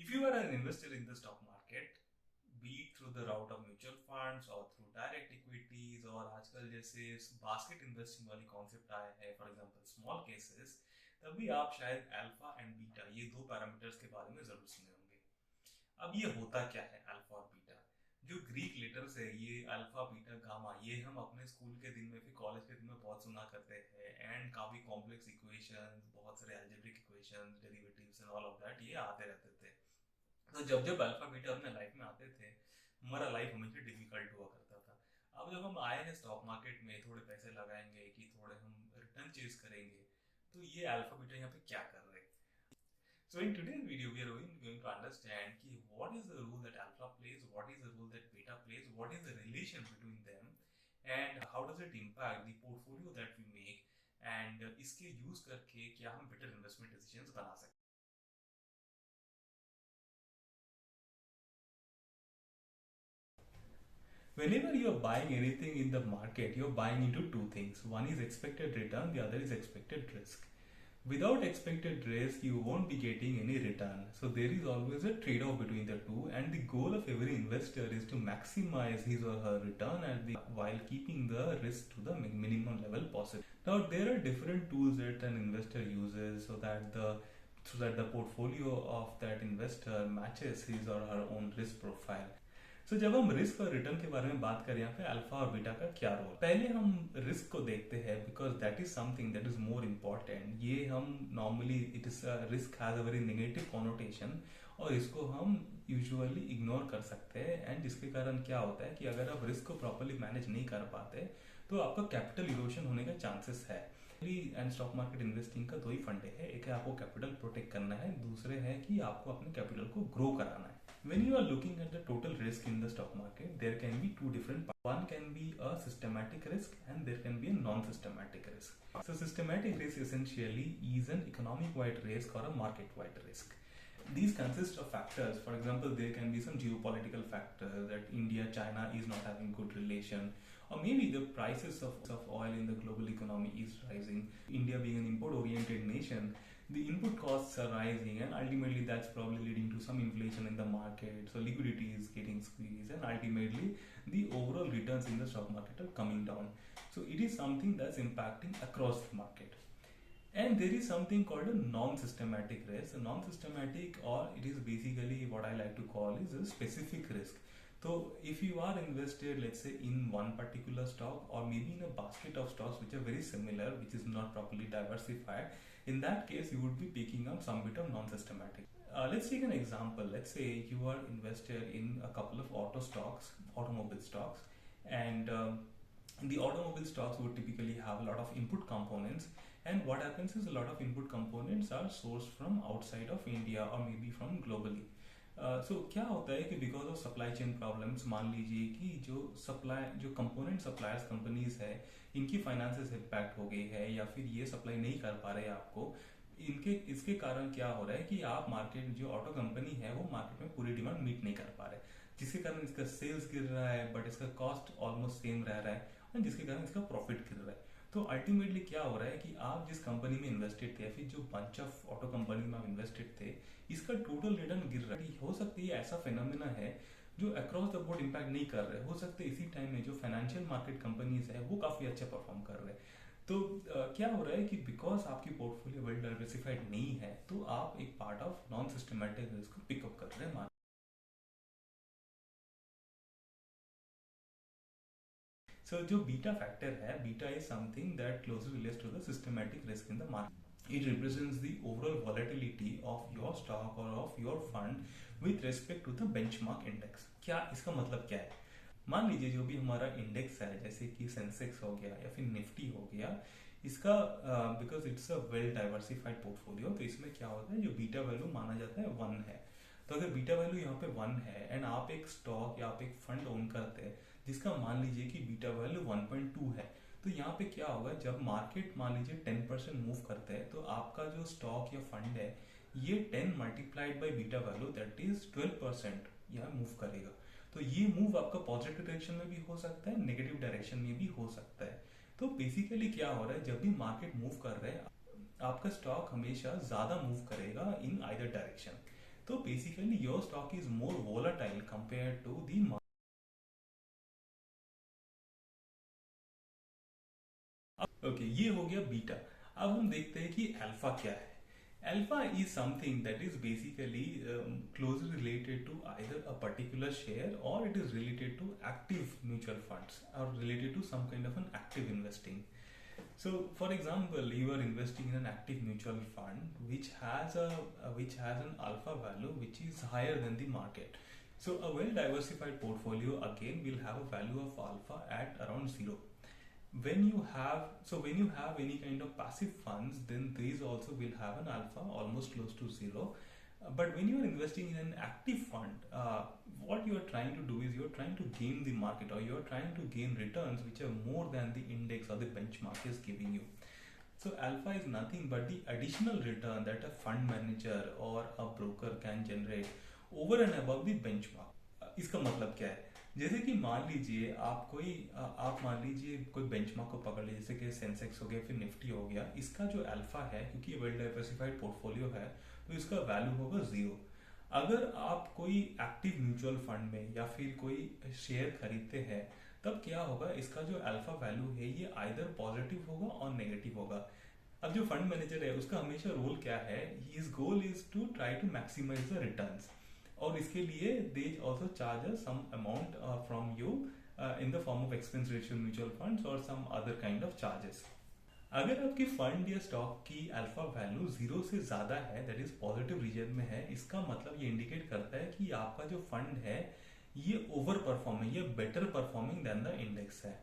If you are an investor in the stock market, be it through the route of mutual funds or through direct equities और आजकल जैसे basket investing वाली concept आया है, for example small cases, तभी आप शायद alpha and beta ये दो पैरामीटर्स के बारे में जरूर सुने होंगे। अब ये होता क्या है अल्फा और बीटा? जो ग्रीक लेटर्स है ये अल्फा बीटा गामा, ये हम अपने स्कूल के दिन में फिर कॉलेज के दिन में बहुत सुना करते हैं एंड काफी कॉम्प्लेक्स इक्वेशंस, बहुत सारे algebraic equations, derivatives and all of that ये आते रहते थे। तो जब जब अल्फा बीटा अपने लाइफ में आते थे, हमारा लाइफ हमेशा डिफिकल्ट हुआ करता था। अब जब हम आए हैं स्टॉक मार्केट में, थोड़े पैसे लगाएंगे कि थोड़े हम रिटर्न चेज करेंगे, तो ये अल्फा बीटा यहाँ पे क्या कर रहे हैं? So in today's video, we are going to understand कि what is the role that alpha plays, what is the role that beta plays, what is the relation between them, and how does it impact the portfolio that we make, and इसके use करके क्या हम better investment decisions बना सकते हैं। Whenever you are buying anything in the market, you are buying into two things. One is expected return, the other is expected risk. Without expected risk, you won't be getting any return. So there is always a trade-off between the two, and the goal of every investor is to maximize his or her return while keeping the risk to the minimum level possible. Now there are different tools that an investor uses so that the portfolio of that investor matches his or her own risk profile. So, जब हम risk और return के बारे में बात करें यहाँ पे अल्फा और बीटा का क्या रोल, पहले हम रिस्क को देखते हैं because that is something that is more important. ये हम normally it is risk has a very negative connotation और इसको हम यूजुअली इग्नोर कर सकते हैं, एंड जिसके कारण क्या होता है कि अगर आप रिस्क को प्रॉपरली मैनेज नहीं कर पाते तो आपका कैपिटल इरोशन होने का चांसेस है। एंड स्टॉक मार्केट इन्वेस्टिंग का दो ही फंडे है, एक है आपको कैपिटल प्रोटेक्ट करना है, दूसरे है कि आपको अपने कैपिटल को ग्रो कराना है। When you are looking at the total risk in the stock market, there can be two different parts. One can be a systematic risk and there can be a non-systematic risk. So systematic risk essentially is an economic-wide risk or a market-wide risk. These consist of factors. For example, there can be some geopolitical factors that India, China is not having good relation, or maybe the prices of oil in the global economy is rising. India being an import-oriented nation, the input costs are rising, and ultimately that's probably leading to some inflation in the market, so liquidity is getting squeezed, and ultimately the overall returns in the stock market are coming down. So it is something that's impacting across the market. And there is something called a non-systematic risk. A non-systematic, or it is basically what I like to call is a specific risk. So if you are invested, let's say, in one particular stock or maybe in a basket of stocks which are very similar, which is not properly diversified, in that case you would be picking up some bit of non-systematic. Let's take an example. Let's say you are invested in a couple of automobile stocks, and the automobile stocks would typically have a lot of input components, and what happens is a lot of input components are sourced from outside of India or maybe from globally. सो क्या होता है कि because of supply chain problems, मान लीजिए कि जो component suppliers companies है, इनकी फाइनेंसेस इम्पैक्ट हो गई है या फिर ये सप्लाई नहीं कर पा रहे आपको, इसके कारण क्या हो रहा है कि आप मार्केट, जो ऑटो कंपनी है वो मार्केट में पूरी डिमांड मीट नहीं कर पा रहे, जिसके कारण इसका सेल्स गिर रहा है बट इसका कॉस्ट ऑलमोस्ट सेम रह रहा है, और जिसके कारण इसका प्रॉफिट गिर रहा है। तो अल्टीमेटली क्या हो रहा है कि आप जिस कंपनी में इन्वेस्टेड थे या फिर जो बंच ऑफ ऑटो कंपनी में आप इन्वेस्टेड थे, इसका टोटल रिटर्न गिर रहा है। हो सकता है ऐसा फिनोमेना है जो अक्रॉस द बोर्ड इम्पैक्ट नहीं कर रहे, हो सकता है इसी टाइम में जो फाइनेंशियल मार्केट कंपनीज है वो काफी अच्छा परफॉर्म कर रहे हैं। तो क्या हो रहा है कि बिकॉज आपकी पोर्टफोलियो वेल डाइवर्सिफाइड नहीं है तो आप एक part of non systematic risk को पिकअप कर रहे हैं। So जो बीटा फैक्टर है, beta is something that closely relates to the systematic risk in the market. It represents the overall volatility of your stock or of your fund with respect to the benchmark index. क्या इसका मतलब क्या है? मान लीजिए जो भी हमारा इंडेक्स है, जैसे कि सेंसेक्स हो गया या फिर निफ्टी हो गया, इसका because it's a well diversified portfolio, तो इसमें क्या होता है, जो बीटा वैल्यू माना जाता है 1 है। तो अगर बीटा वैल्यू यहाँ पे 1 है एंड आप एक स्टॉक या आप एक फंड ओन करते हैं जिसका मान लीजिए कि बीटा वैल्यू 1.2 है, तो यहाँ पे क्या होगा, जब मार्केट मान लीजिए 10% मूव करते हैं तो आपका जो स्टॉक या फंड है ये 10 multiplied by beta value that is 12% यहाँ मूव करेगा। तो ये मूव आपका पॉजिटिव डायरेक्शन में भी हो सकता है, नेगेटिव डायरेक्शन में भी हो सकता है। तो बेसिकली क्या हो रहा है, जब भी मार्केट मूव कर रहे हैं आपका स्टॉक हमेशा ज्यादा मूव करेगा इन आइदर डायरेक्शन। तो basically your stock is more volatile compare to the market. Okay, ये हो गया बीटा। अब हम देखते हैं कि अल्फा क्या है। Alpha is something that is basically closely related to either a particular share or it is related to active mutual funds or related to some kind of an active investing. So, for example, you are investing in an active mutual fund which has an alpha value which is higher than the market. So, a well diversified portfolio again will have a value of alpha at around zero. When you have any kind of passive funds, then these also will have an alpha almost close to zero. But when you are investing in an active fund, what you are trying to do is you are trying to gain the market, or you are trying to gain returns which are more than the index or the benchmark is giving you. So alpha is nothing but the additional return that a fund manager or a broker can generate over and above the benchmark. इसका मतलब क्या है? जैसे कि मान लीजिए आप मान लीजिए कोई बेंचमार्क को पकड़ लीजिए, जैसे कि सेंसेक्स हो गया, फिर निफ्टी हो गया। इसका जो अल्फा है, क्योंकि ये वेल डाइवर्सिफाइड पोर्टफोलियो है, तो इसका वैल्यू होगा जीरो। अगर आप कोई एक्टिव म्यूचुअल फंड में या फिर कोई शेयर खरीदते हैं, तब क्या होगा, इसका जो अल्फा वैल्यू है ये आइदर पॉजिटिव होगा और नेगेटिव होगा। अब जो फंड मैनेजर है उसका हमेशा रोल क्या है, his goal is to try to maximize the returns, और इसके लिए they also charge some amount from you in the form of expense ratio mutual funds और some other kind of charges. अगर आपकी फंड या stock की alpha value zero से ज्यादा है, दैट इज पॉजिटिव रीजन में है, इसका मतलब ये इंडिकेट करता है कि आपका जो फंड है ये ओवर परफॉर्मिंग या better performing than the index है।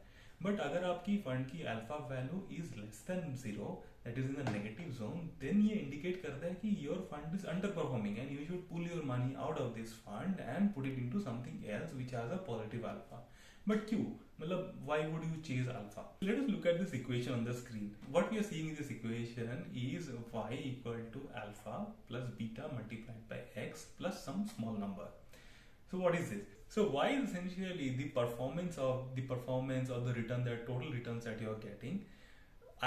बट अगर आपकी फंड की alpha value is less than zero, that is in the negative zone, then ये इंडिकेट करता है कि your fund is under performing and you should pull your money out of this fund and put it into something else which has a positive alpha. But क्यों, मतलब why would you chase alpha? Let us look at this equation on the screen. What we are seeing in this equation is y equal to alpha plus beta multiplied by x plus some small number. So what is this? So y is essentially the performance or the return, the total returns that you are getting.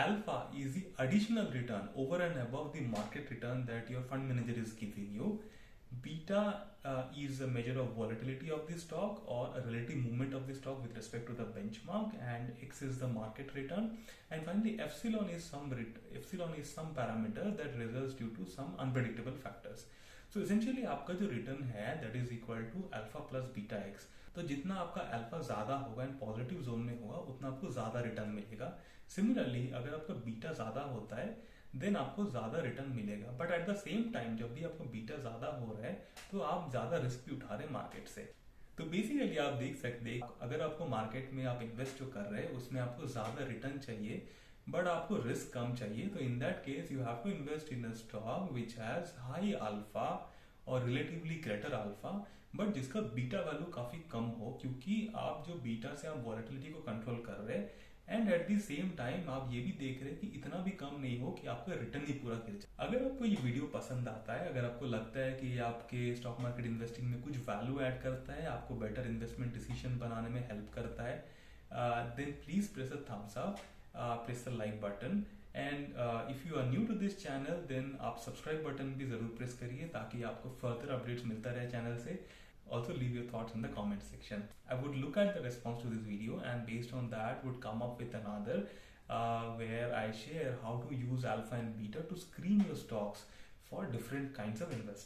Alpha is the additional return over and above the market return that your fund manager is giving you. Beta is a measure of volatility of the stock or a relative movement of the stock with respect to the benchmark, and x is the market return, and finally epsilon is some parameter that results due to some unpredictable factors. So essentially आपका जो return है that is equal to alpha plus beta x. तो जितना आपका alpha ज्यादा होगा and positive zone में होगा, उतना आपको ज्यादा रिटर्न मिलेगा। सिमिलरली अगर आपका बीटा ज्यादा होता है देन आपको ज्यादा रिटर्न मिलेगा, but at the same time जब भी आपका बीटा ज्यादा हो रहा है तो आप ज्यादा रिस्क भी उठा रहे हैं मार्केट से। तो बेसिकली आप देख सकते हैं, अगर आपको मार्केट में आप इन्वेस्ट जो कर रहे हैं उसमें आपको ज्यादा रिटर्न चाहिए बट आपको रिस्क कम चाहिए, तो in that case you have to invest in a stock which has high alpha और रिलेटिवली ग्रेटर अल्फा, बट जिसका बीटा वैल्यू काफी कम हो, क्योंकि आप जो बीटा से आप वॉलेटिलिटी को कंट्रोल कर रहे हैं and at the same time आप ये भी देख रहे हैं कि इतना भी कम नहीं हो कि आपका रिटर्न ही पूरा गिर जाए। अगर आपको ये वीडियो पसंद आता है, अगर आपको लगता है कि आपके स्टॉक मार्केट इन्वेस्टिंग में कुछ वैल्यू ऐड करता है, आपको बेटर इन्वेस्टमेंट डिसीजन बनाने में हेल्प करता है, then please press a thumbs up, press the like button, and if you are new to this channel then आप सब्सक्राइब बटन भी जरूर प्रेस करिए ताकि आपको फर्दर अपडेट्स मिलता रहे चैनल से। Also leave your thoughts in the comment section. I would look at the response to this video and based on that would come up with another where I share how to use alpha and beta to screen your stocks for different kinds of investing.